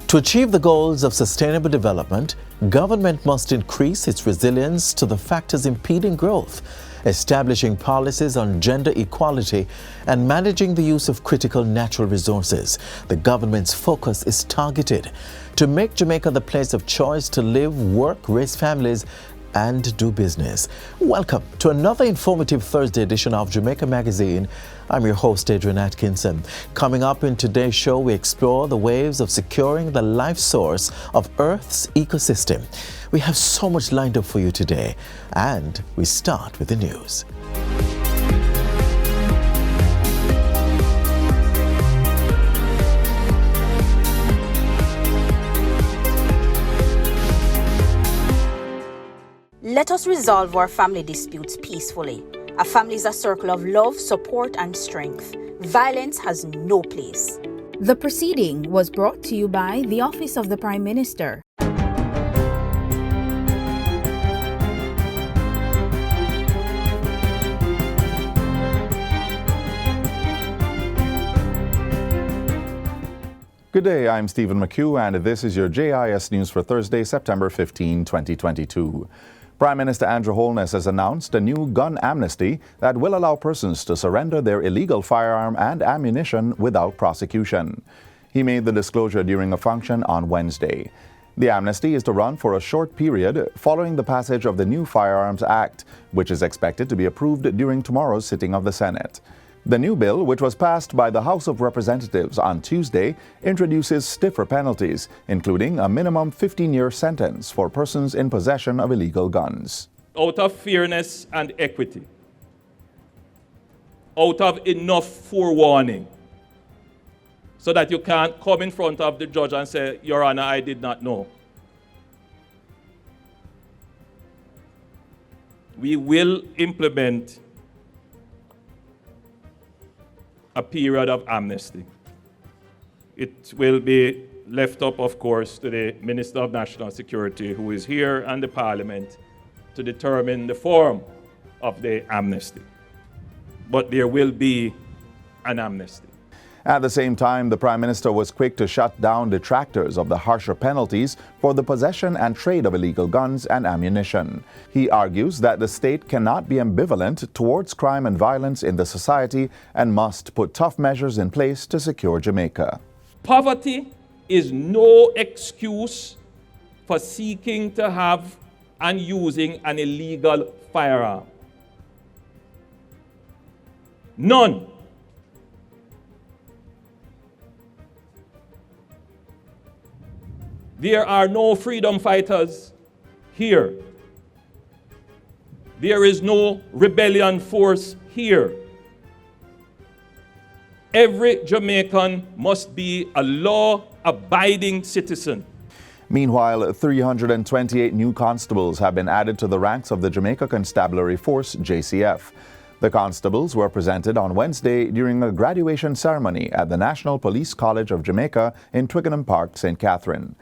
To achieve the goals of sustainable development, government must increase its resilience to the factors impeding growth, establishing policies on gender equality and managing the use of critical natural resources. The government's focus is targeted to make Jamaica the place of choice to live, work, raise families, and do business. Welcome to another informative Thursday edition of Jamaica Magazine. I'm your host, Adrian Atkinson. Coming up in today's show, we explore the ways of securing the life source of Earth's ecosystem. We have so much lined up for you today, and we start with the news. Let us resolve our family disputes peacefully. A family is a circle of love, support, and strength. Violence has no place. The proceeding was brought to you by the Office of the Prime Minister. Good day, I'm Stephen McHugh, and this is your JIS News for Thursday, September 15, 2022. Prime Minister Andrew Holness has announced a new gun amnesty that will allow persons to surrender their illegal firearm and ammunition without prosecution. He made the disclosure during a function on Wednesday. The amnesty is to run for a short period following the passage of the new Firearms Act, which is expected to be approved during tomorrow's sitting of the Senate. The new bill, which was passed by the House of Representatives on Tuesday, introduces stiffer penalties, including a minimum 15-year sentence for persons in possession of illegal guns. Out of fairness and equity, out of enough forewarning, so that you can't come in front of the judge and say, Your Honor, I did not know. We will implement a period of amnesty. It will be left up, of course, to the Minister of National Security, who is here, and the Parliament to determine the form of the amnesty. But there will be an amnesty. At the same time, the Prime Minister was quick to shut down detractors of the harsher penalties for the possession and trade of illegal guns and ammunition. He argues that the state cannot be ambivalent towards crime and violence in the society and must put tough measures in place to secure Jamaica. Poverty is no excuse for seeking to have and using an illegal firearm. None. There are no freedom fighters here. There is no rebellion force here. Every Jamaican must be a law-abiding citizen. Meanwhile, 328 new constables have been added to the ranks of the Jamaica Constabulary Force, JCF. The constables were presented on Wednesday during a graduation ceremony at the National Police College of Jamaica in Twickenham Park, St. Catherine.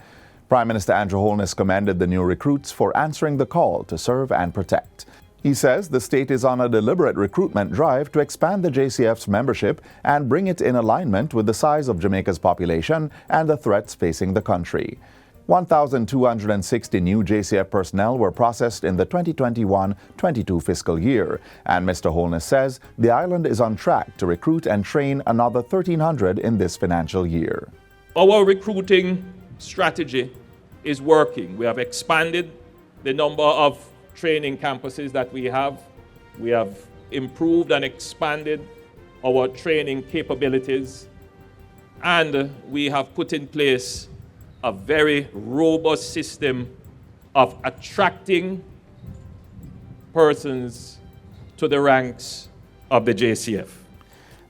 Prime Minister Andrew Holness commended the new recruits for answering the call to serve and protect. He says the state is on a deliberate recruitment drive to expand the JCF's membership and bring it in alignment with the size of Jamaica's population and the threats facing the country. 1,260 new JCF personnel were processed in the 2021-22 fiscal year, and Mr. Holness says the island is on track to recruit and train another 1,300 in this financial year. Our recruiting strategy is working. We have expanded the number of training campuses that we have. We have improved and expanded our training capabilities, and we have put in place a very robust system of attracting persons to the ranks of the JCF.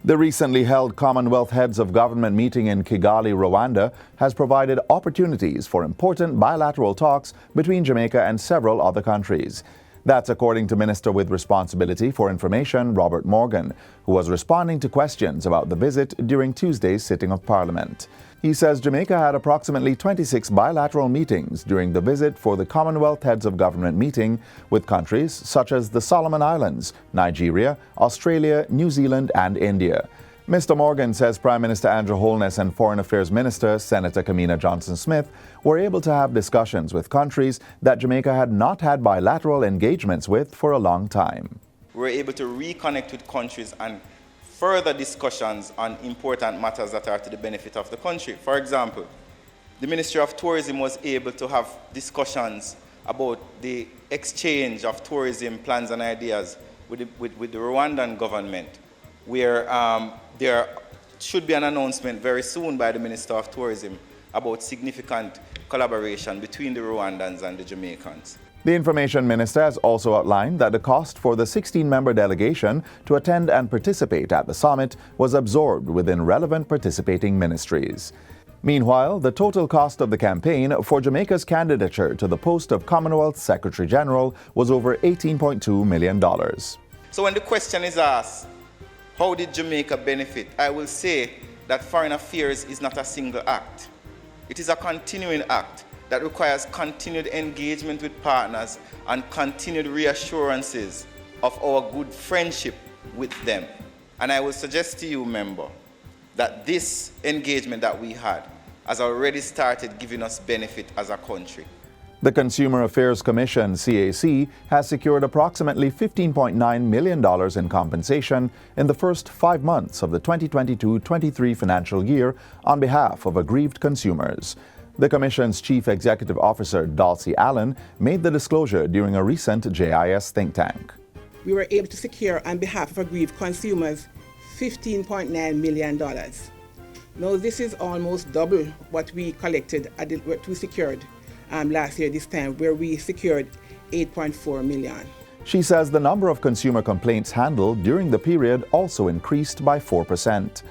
The recently held Commonwealth Heads of Government meeting in Kigali, Rwanda, has provided opportunities for important bilateral talks between Jamaica and several other countries. That's according to Minister with Responsibility for Information, Robert Morgan, who was responding to questions about the visit during Tuesday's sitting of Parliament. He says Jamaica had approximately 26 bilateral meetings during the visit for the Commonwealth Heads of Government meeting with countries such as the Solomon Islands, Nigeria, Australia, New Zealand, and India. Mr. Morgan says Prime Minister Andrew Holness and Foreign Affairs Minister Senator Kamina Johnson-Smith were able to have discussions with countries that Jamaica had not had bilateral engagements with for a long time. We were able to reconnect with countries and further discussions on important matters that are to the benefit of the country. For example, the Ministry of Tourism was able to have discussions about the exchange of tourism plans and ideas with the Rwandan government, where there should be an announcement very soon by the Minister of Tourism about significant collaboration between the Rwandans and the Jamaicans. The Information Minister has also outlined that the cost for the 16-member delegation to attend and participate at the summit was absorbed within relevant participating ministries. Meanwhile, the total cost of the campaign for Jamaica's candidature to the post of Commonwealth Secretary General was over $18.2 million. So when the question is asked, how did Jamaica benefit? I will say that foreign affairs is not a single act. It is a continuing act that requires continued engagement with partners and continued reassurances of our good friendship with them. And I will suggest to you, member, that this engagement that we had has already started giving us benefit as a country. The Consumer Affairs Commission, CAC, has secured approximately $15.9 million in compensation in the first 5 months of the 2022-23 financial year on behalf of aggrieved consumers. The Commission's Chief Executive Officer, Dulcie Allen, made the disclosure during a recent JIS think tank. We were able to secure on behalf of aggrieved consumers $15.9 million. Now, this is almost double what we collected, what we secured last year this time, where we secured $8.4 million. She says the number of consumer complaints handled during the period also increased by 4%.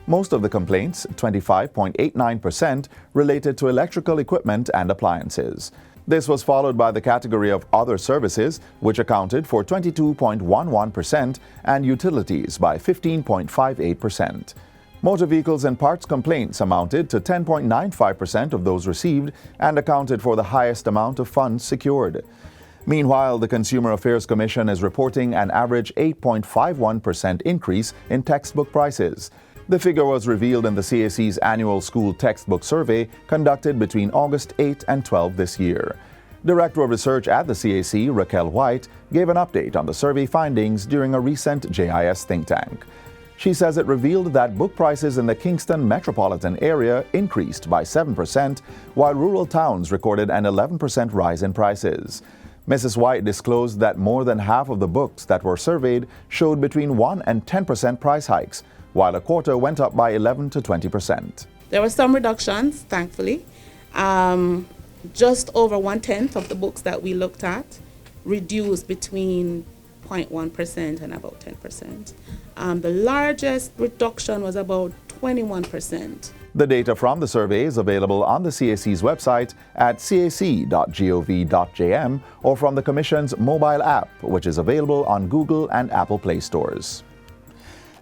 Most of the complaints, 25.89%, related to electrical equipment and appliances. This was followed by the category of other services, which accounted for 22.11%, and utilities by 15.58%. Motor vehicles and parts complaints amounted to 10.95% of those received and accounted for the highest amount of funds secured. Meanwhile, the Consumer Affairs Commission is reporting an average 8.51% increase in textbook prices. The figure was revealed in the CAC's annual school textbook survey conducted between August 8 and 12 this year. Director of Research at the CAC, Raquel White, gave an update on the survey findings during a recent JIS think tank. She says it revealed that book prices in the Kingston metropolitan area increased by 7%, while rural towns recorded an 11% rise in prices. Mrs. White disclosed that more than half of the books that were surveyed showed between 1% and 10% price hikes, while a quarter went up by 11 to 20%. There were some reductions, thankfully. Just over 1/10 of the books that we looked at reduced between 0.1% and about 10%. The largest reduction was about 21%. The data from the survey is available on the CAC's website at cac.gov.jm or from the Commission's mobile app, which is available on Google and Apple Play stores.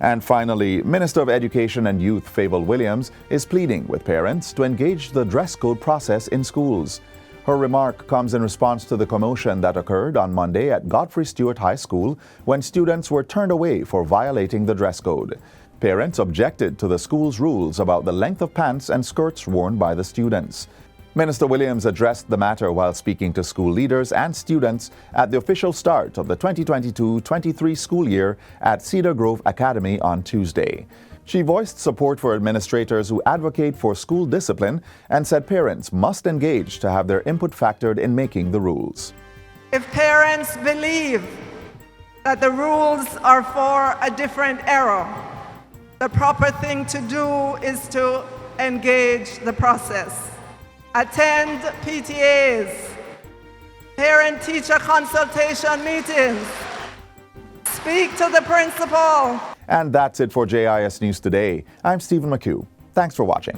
And finally, Minister of Education and Youth Fable Williams is pleading with parents to engage the dress code process in schools. Her remark comes in response to the commotion that occurred on Monday at Godfrey Stewart High School when students were turned away for violating the dress code. Parents objected to the school's rules about the length of pants and skirts worn by the students. Minister Williams addressed the matter while speaking to school leaders and students at the official start of the 2022-23 school year at Cedar Grove Academy on Tuesday. She voiced support for administrators who advocate for school discipline and said parents must engage to have their input factored in making the rules. If parents believe that the rules are for a different era, the proper thing to do is to engage the process. Attend PTAs, parent-teacher consultation meetings, speak to the principal. And that's it for JIS News Today. I'm Stephen McHugh. Thanks for watching.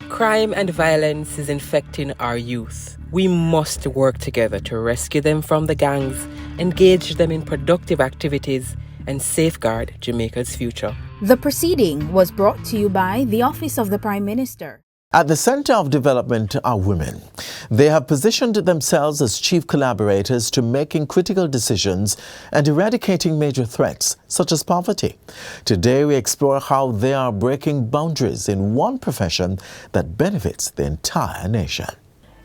Crime and violence is infecting our youth. We must work together to rescue them from the gangs, engage them in productive activities, and safeguard Jamaica's future. The proceeding was brought to you by the Office of the Prime Minister. At the center of development are women. They have positioned themselves as chief collaborators to making critical decisions and eradicating major threats, such as poverty. Today, we explore how they are breaking boundaries in one profession that benefits the entire nation.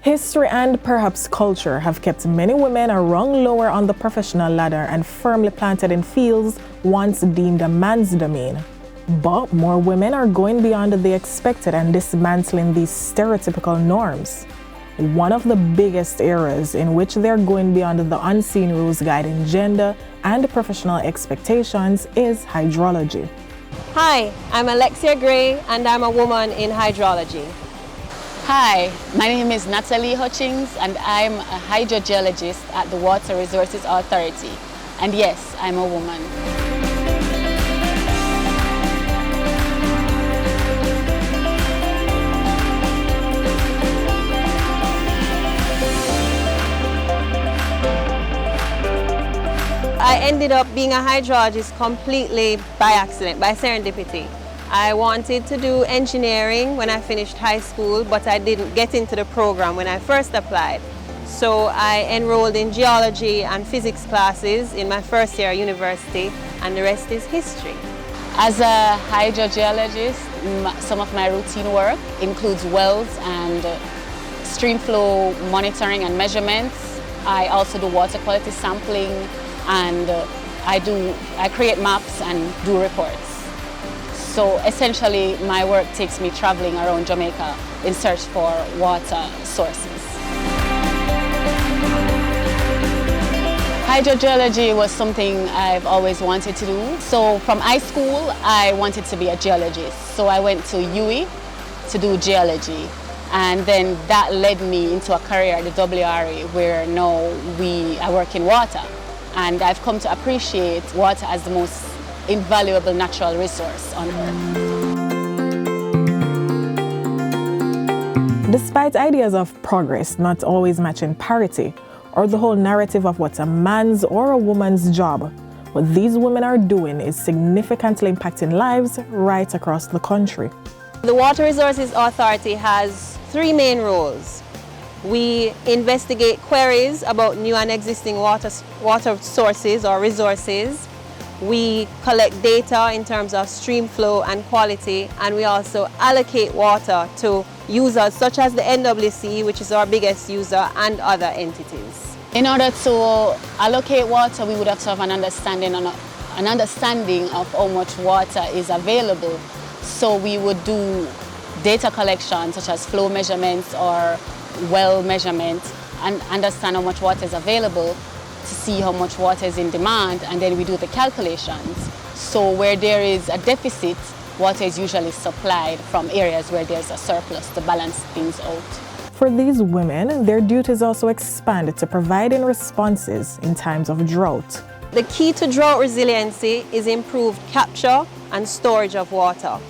History and perhaps culture have kept many women a rung lower on the professional ladder and firmly planted in fields once deemed a man's domain. But more women are going beyond the expected and dismantling these stereotypical norms. One of the biggest areas in which they're going beyond the unseen rules guiding gender and professional expectations is hydrology. Hi, I'm Alexia Gray and I'm a woman in hydrology. Hi, my name is Natalie Hutchings and I'm a hydrogeologist at the Water Resources Authority. And yes, I'm a woman. I ended up being a hydrologist completely by accident, by serendipity. I wanted to do engineering when I finished high school, but I didn't get into the program when I first applied. So I enrolled in geology and physics classes in my first year at university, and the rest is history. As a hydrogeologist, some of my routine work includes wells and stream flow monitoring and measurements. I also do water quality sampling, and I create maps and do reports. So essentially my work takes me traveling around Jamaica in search for water sources. Hydrogeology was something I've always wanted to do. So from high school I wanted to be a geologist. So I went to UWI to do geology. And then that led me into a career at the WRA where now I work in water. And I've come to appreciate water as the most invaluable natural resource on Earth. Despite ideas of progress not always matching parity, or the whole narrative of what's a man's or a woman's job, what these women are doing is significantly impacting lives right across the country. The Water Resources Authority has 3 main roles. We investigate queries about new and existing water sources or resources. We collect data in terms of stream flow and quality, and we also allocate water to users such as the NWC, which is our biggest user, and other entities. In order to allocate water, we would have to have an understanding of how much water is available. So we would do data collection such as flow measurements or well measurements and understand how much water is available to see how much water is in demand, and then we do the calculations. So where there is a deficit, water is usually supplied from areas where there's a surplus to balance things out. For these women, their duties also expand to providing responses in times of drought. The key to drought resiliency is improved capture and storage of water.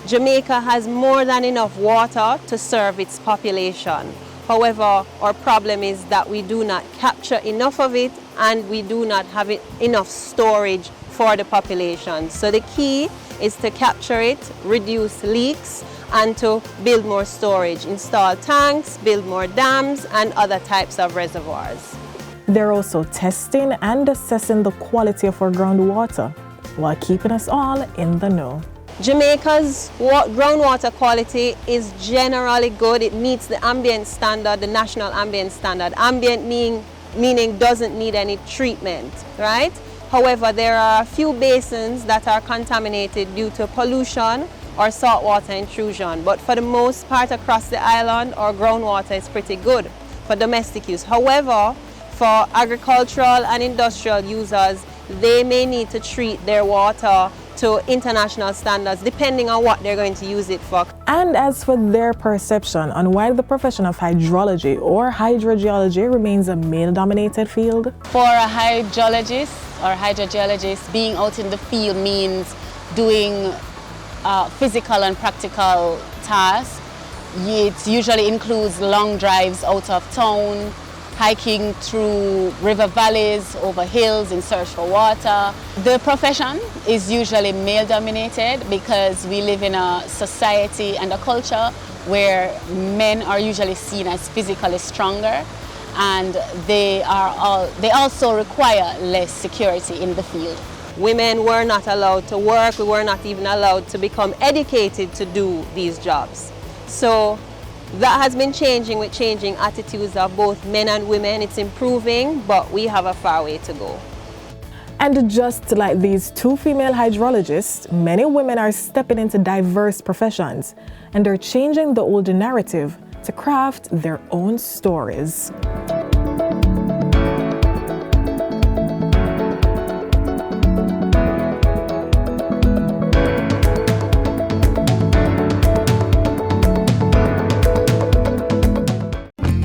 Jamaica has more than enough water to serve its population. However, our problem is that we do not capture enough of it and we do not have enough storage for the population. So the key is to capture it, reduce leaks, and to build more storage, install tanks, build more dams, and other types of reservoirs. They're also testing and assessing the quality of our groundwater while keeping us all in the know. Jamaica's groundwater quality is generally good. It meets the ambient standard, the national ambient standard. Ambient meaning doesn't need any treatment, right? However, there are a few basins that are contaminated due to pollution or saltwater intrusion. But for the most part across the island, our groundwater is pretty good for domestic use. However, for agricultural and industrial users, they may need to treat their water to international standards depending on what they're going to use it for. And as for their perception on why the profession of hydrology or hydrogeology remains a male-dominated field? For a hydrologist or hydrogeologist, being out in the field means doing physical and practical tasks. It usually includes long drives out of town, hiking through river valleys, over hills in search for water. The profession is usually male-dominated because we live in a society and a culture where men are usually seen as physically stronger, and they also require less security in the field. Women were not allowed to work, we were not even allowed to become educated to do these jobs. So that has been changing with changing attitudes of both men and women. It's improving, but we have a far way to go. And just like these two female hydrologists, many women are stepping into diverse professions, and they're changing the old narrative to craft their own stories.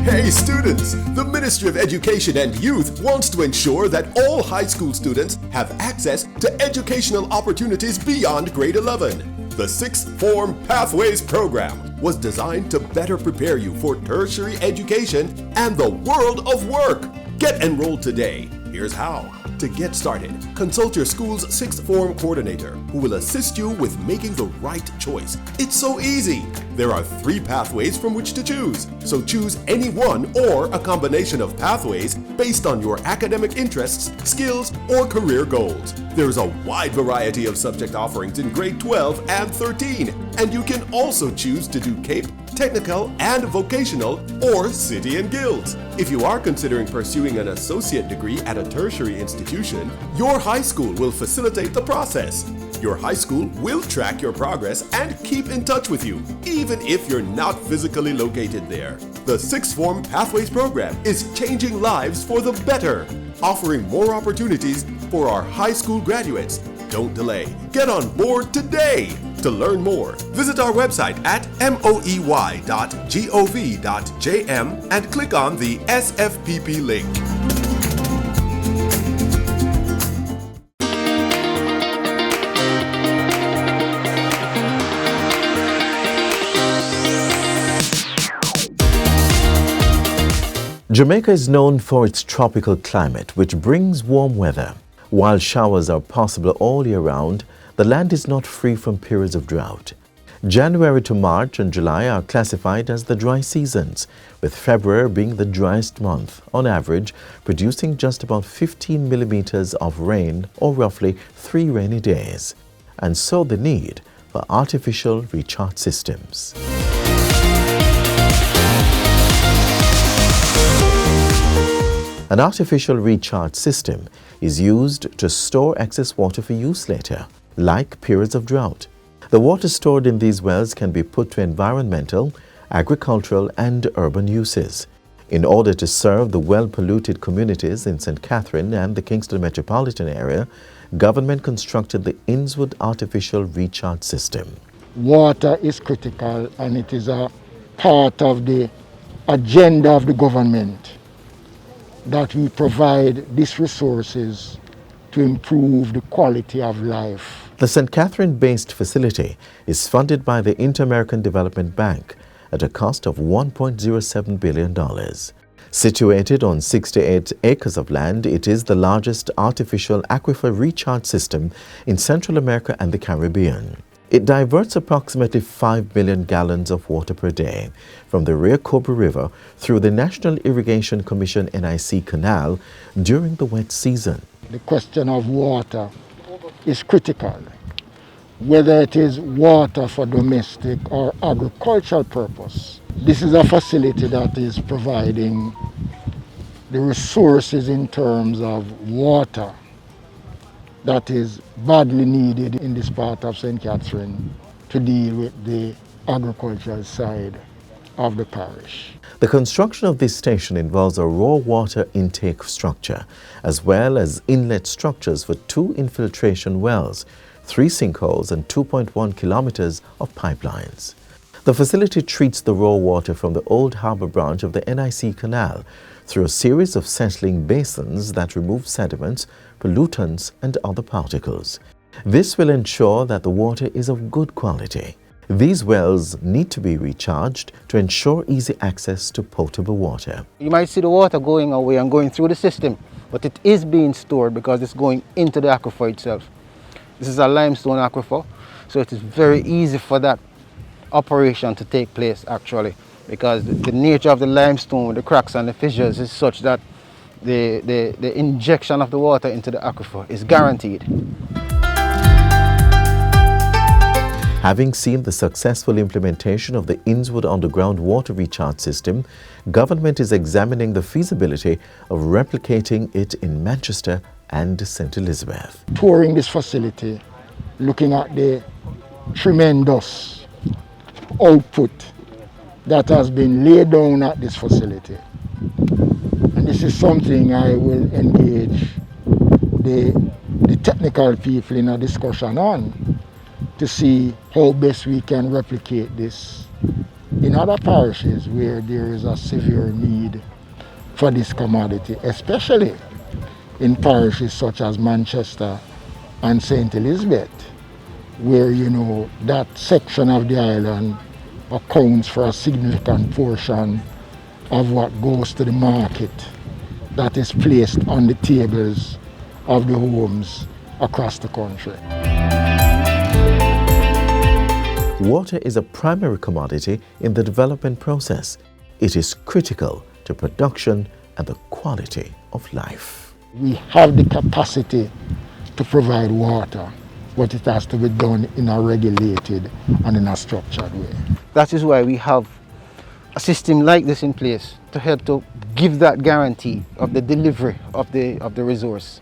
Hey students! The Ministry of Education and Youth wants to ensure that all high school students have access to educational opportunities beyond grade 11. The Sixth Form Pathways program was designed to better prepare you for tertiary education and the world of work. Get enrolled today. Here's how. To get started, consult your school's sixth form coordinator who will assist you with making the right choice. It's so easy. There are 3 pathways from which to choose, so choose any one or a combination of pathways based on your academic interests, skills, or career goals. There's a wide variety of subject offerings in grade 12 and 13, and you can also choose to do CAPE, technical and vocational, or city and guilds. If you are considering pursuing an associate degree at a tertiary institution, your high school will facilitate the process. Your high school will track your progress and keep in touch with you, even if you're not physically located there. The Sixth Form Pathways program is changing lives for the better, offering more opportunities for our high school graduates. Don't delay. Get on board today. To learn more, visit our website at moey.gov.jm and click on the SFPP link. Jamaica is known for its tropical climate, which brings warm weather. While showers are possible all year round, the land is not free from periods of drought. January to March and July are classified as the dry seasons, with February being the driest month, on average producing just about 15 millimeters of rain, or roughly 3 rainy days, and so the need for artificial recharge systems. An artificial recharge system is used to store excess water for use later, like periods of drought. The water stored in these wells can be put to environmental, agricultural, and urban uses. In order to serve the well-polluted communities in St. Catherine and the Kingston metropolitan area, government constructed the Innswood Artificial Recharge System. Water is critical, and it is a part of the agenda of the government that we provide these resources to improve the quality of life. The St. Catherine-based facility is funded by the Inter-American Development Bank at a cost of $1.07 billion. Situated on 68 acres of land, it is the largest artificial aquifer recharge system in Central America and the Caribbean. It diverts approximately 5 million gallons of water per day from the Rio Cobra River through the National Irrigation Commission NIC Canal during the wet season. The question of water is critical, whether it is water for domestic or agricultural purpose. This is a facility that is providing the resources in terms of water that is badly needed in this part of St. Catherine to deal with the agricultural side of the parish. The construction of this station involves a raw water intake structure, as well as inlet structures for 2 infiltration wells, 3 sinkholes, and 2.1 kilometers of pipelines. The facility treats the raw water from the Old Harbour branch of the NIC Canal through a series of settling basins that remove sediments, pollutants, and other particles. This will ensure that the water is of good quality. These wells need to be recharged to ensure easy access to potable water. You might see the water going away and going through the system, but it is being stored because it's going into the aquifer itself. This is a limestone aquifer, so it is very easy for that operation to take place actually, because the nature of the limestone, the cracks and the fissures is such that the injection of the water into the aquifer is guaranteed. Having seen the successful implementation of the Innswood Underground Water Recharge System, government is examining the feasibility of replicating it in Manchester and St. Elizabeth. Touring this facility, looking at the tremendous output that has been laid down at this facility. And this is something I will engage the technical people in a discussion on, to see how best we can replicate this in other parishes where there is a severe need for this commodity, especially in parishes such as Manchester and St. Elizabeth, where, you know, that section of the island accounts for a significant portion of what goes to the market that is placed on the tables of the homes across the country. Water is a primary commodity in the development process. It is critical to production and the quality of life. We have the capacity to provide water, but it has to be done in a regulated and in a structured way. That is why we have a system like this in place to help to give that guarantee of the delivery of the resource.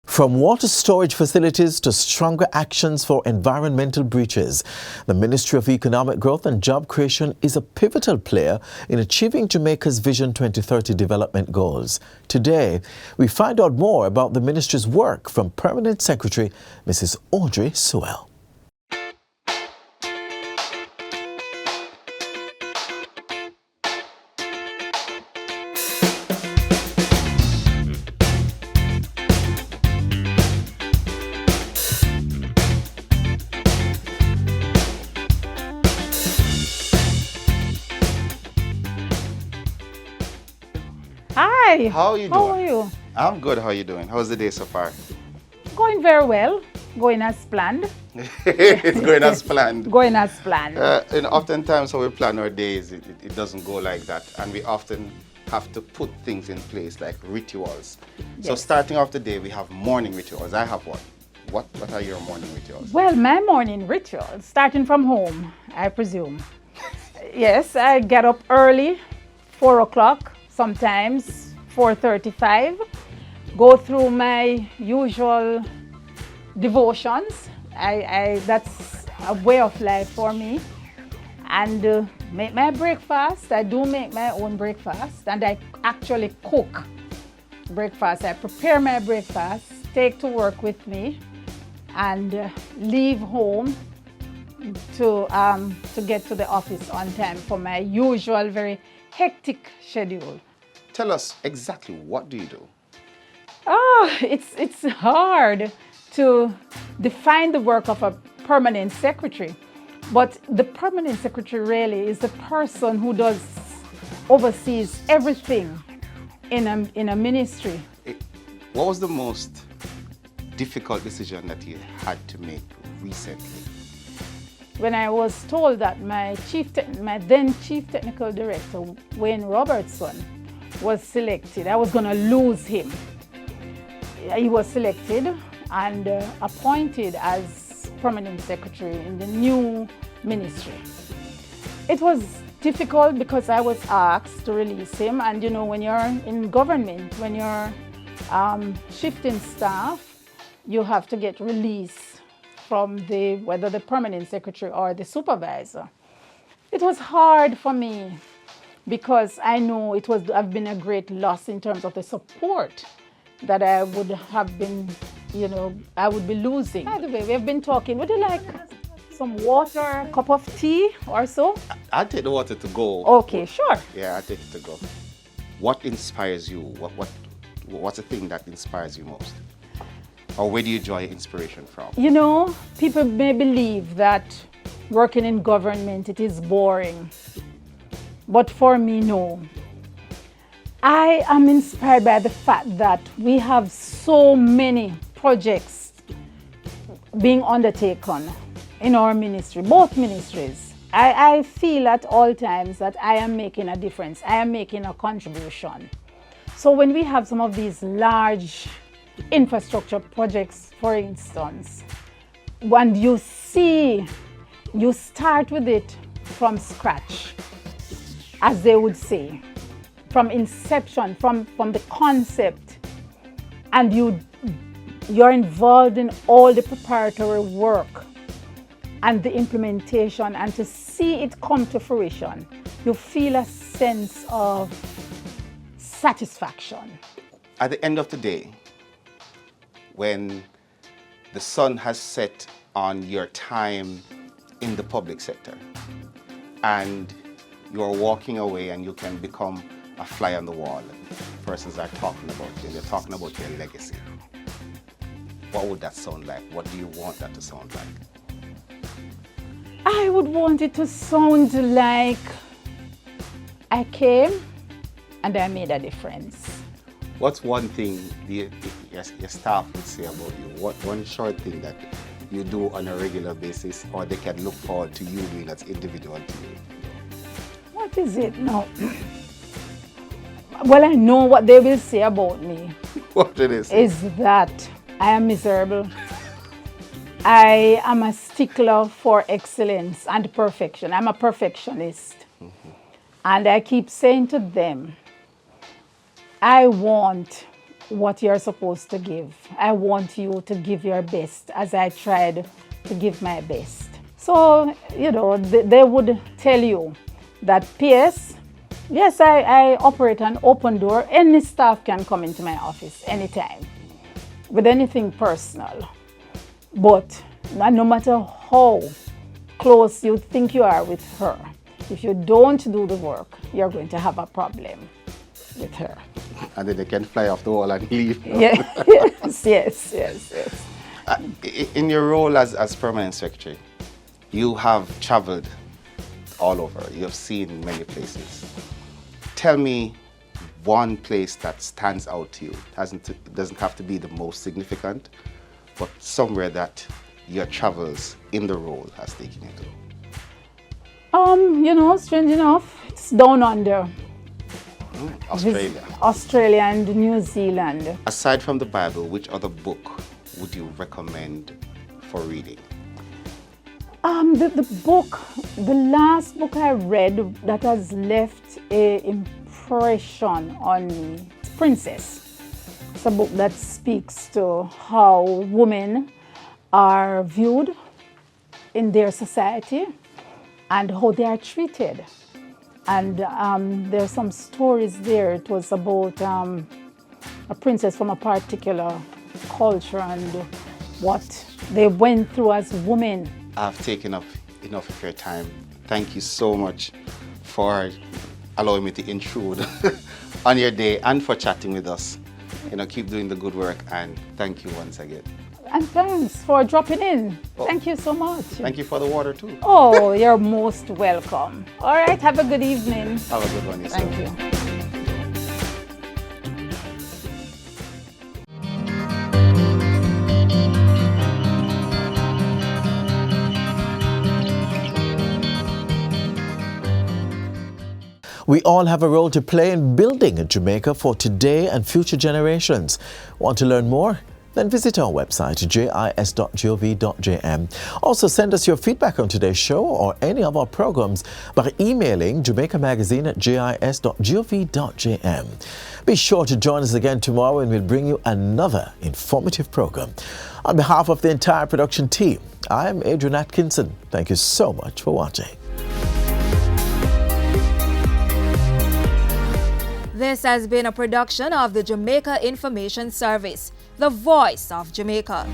From water storage facilities to stronger actions for environmental breaches, the Ministry of Economic Growth and Job Creation is a pivotal player in achieving Jamaica's Vision 2030 development goals. Today, we find out more about the ministry's work from Permanent Secretary Mrs. Audrey Sewell. Hi. How are you doing? How are you? I'm good. How are you doing? How's the day so far? Going very well. Going as planned. It's going as planned. Going as planned. And oftentimes when we plan our days, it doesn't go like that. And we often have to put things in place like rituals. So starting off the day, we have morning rituals. I have one. What are your morning rituals? Well, my morning rituals, starting from home, I presume. Yes, I get up early, 4 o'clock, sometimes 4:35, go through my usual devotions. That's a way of life for me. And make my breakfast. I do make my own breakfast, and I actually cook breakfast. I prepare my breakfast, take to work with me, and leave home to get to the office on time for my usual very hectic schedule. Tell us exactly, what do you do? It's hard to define the work of a permanent secretary, but the permanent secretary really is the person who oversees everything in a ministry. What was the most difficult decision that you had to make recently? When I was told that my then chief technical director, Wayne Robertson, was selected, I was going to lose him. He was selected and appointed as permanent secretary in the new ministry. It was difficult because I was asked to release him, and you know, when you're in government, when you're shifting staff, you have to get release from whether the permanent secretary or the supervisor. It was hard for me because I know it would have been a great loss in terms of the support that I would have been, I would be losing. By the way, we have been talking. Would you like some water, a cup of tea or so? I'll take the water to go. Okay, sure. Yeah, I'll take it to go. What inspires you? What What's the thing that inspires you most? Or where do you draw your inspiration from? You know, people may believe that working in government, it is boring. But for me, no. I am inspired by the fact that we have so many projects being undertaken in our ministry, both ministries. I feel at all times that I am making a difference. I am making a contribution. So when we have some of these large infrastructure projects, for instance, when you start with it from scratch, as they would say, from inception, from the concept, and you're involved in all the preparatory work and the implementation, and to see it come to fruition, you feel a sense of satisfaction. At the end of the day, when the sun has set on your time in the public sector and you're walking away and you can become a fly on the wall, persons are talking about you, they're talking about your legacy. What would that sound like? What do you want that to sound like? I would want it to sound like I came and I made a difference. What's one thing your staff would say about you? What one short thing that you do on a regular basis, or they can look forward to you doing as individual to you? What is it now? Well, I know what they will say about me. What did they say? Is that I am miserable. I am a stickler for excellence and perfection. I'm a perfectionist. Mm-hmm. And I keep saying to them, I want what you're supposed to give. I want you to give your best as I tried to give my best. So, you know, they would tell you that, PS, yes, I operate an open door. Any staff can come into my office anytime with anything personal. But no matter how close you think you are with her, if you don't do the work, you're going to have a problem with her. And then they can fly off the wall and leave. Yeah. yes. In your role as permanent secretary, you have traveled all over. You have seen many places. Tell me one place that stands out to you. It doesn't have to be the most significant, but somewhere that your travels in the role has taken you to. You know, strange enough, it's down under. Australia. Australia and New Zealand. Aside from the Bible, which other book would you recommend for reading? The last book I read that has left an impression on me, it's Princess. It's a book that speaks to how women are viewed in their society and how they are treated. And there's some stories there. It was about a princess from a particular culture and what they went through as women. I've taken up enough of your time. Thank you so much for allowing me to intrude on your day and for chatting with us. You know, keep doing the good work, and thank you once again. And thanks for dropping in. Thank you so much. Thank you for the water too. Oh, you're most welcome. All right, have a good evening. Have a good one yourself. Thank you. We all have a role to play in building Jamaica for today and future generations. Want to learn more? Then visit our website, jis.gov.jm. Also, send us your feedback on today's show or any of our programs by emailing Jamaica Magazine@jis.gov.jm. Be sure to join us again tomorrow and we'll bring you another informative program. On behalf of the entire production team, I am Adrian Atkinson. Thank you so much for watching. This has been a production of the Jamaica Information Service, the voice of Jamaica.